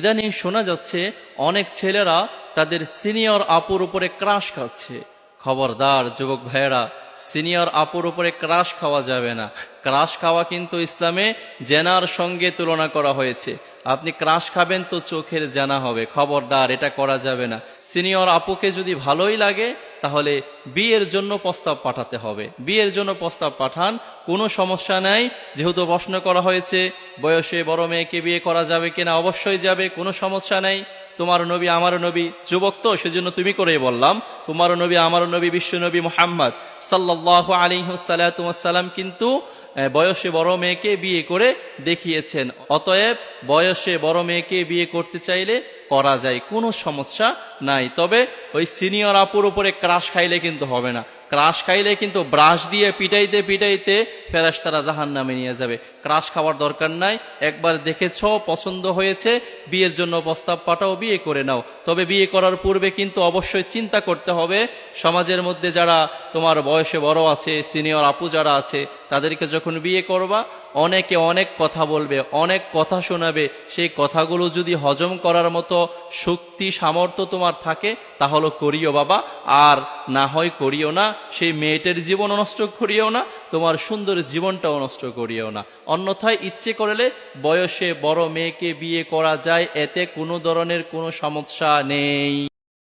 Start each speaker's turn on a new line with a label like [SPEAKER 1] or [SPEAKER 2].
[SPEAKER 1] ইদানিং শোনা যাচ্ছে অনেক ছেলেরা তাদের সিনিয়র আপুর উপরে ক্রাশ খাচ্ছে। খবরদার যুবক ভাইয়েরা, সিনিয়র আপুর উপরে ক্রাশ খাওয়া যাবে না। ক্রাশ খাওয়া কিন্তু ইসলামে জেনার সঙ্গে তুলনা করা হয়েছে। আপনি ক্রাশ খাবেন তো চোখের জানা হবে, খবরদার এটা করা যাবে না। সিনিয়র আপুকে যদি ভালোই লাগে তাহলে বিয়ের জন্য প্রস্তাব পাঠাতে হবে, বিয়ের জন্য প্রস্তাব পাঠান, কোনো সমস্যা নাই। যেহেতু প্রশ্ন করা হয়েছে বয়সে বড় মেয়েকে বিয়ে করা যাবে কিনা, অবশ্যই যাবে, কোনো সমস্যা নাই। তোমার নবী আমারও নবী, যুবক তো সেজন্য তুমি করেই বললাম, তোমারও নবী আমারও নবী বিশ্ব নবী মুহাম্মদ সাল্লাল্লাহু আলাইহি ওয়াসাল্লাম কিন্তু বয়সে বড় মেয়েকে বিয়ে করে দেখিয়েছেন। অতএব বয়সে বড় মেয়েকে বিয়ে করতে চাইলে করা যায়, কোনো সমস্যা নাই। তবে ওই সিনিয়র আপুর উপরে ক্রাশ খাইলে কিন্তু হবে না। ক্রাশ খাইলে কিন্তু ব্রাশ দিয়ে পিটাইতে পিটাইতে ফেরেশতারা জাহান্নামে নিয়ে যাবে। ক্রাশ খাওয়ার দরকার নাই। একবার দেখেছ, পছন্দ হয়েছে, বিয়ের জন্য প্রস্তাব পাঠাও, বিয়ে করে নাও। তবে বিয়ে করার পূর্বে কিন্তু অবশ্যই চিন্তা করতে হবে, সমাজের মধ্যে যারা তোমার বয়সে বড় আছে, সিনিয়র আপু যারা আছে, তাদেরকে যখন বিয়ে করবা অনেকে অনেক কথা বলবে, অনেক কথা শোনাবে। সেই কথাগুলো যদি হজম করার মতো শক্তি সামর্থ্য তোমার থাকে তাহলে করিও বাবা, আর না হয় করিও না। সেই মেয়েটার জীবনও নষ্ট করিও না, তোমার সুন্দর জীবনটাও নষ্ট করিও না। অন্যথায় ইচ্ছে করলে বয়সে বড় মেয়েকে বিয়ে করা যায়, এতে কোনো ধরনের কোনো সমস্যা নেই।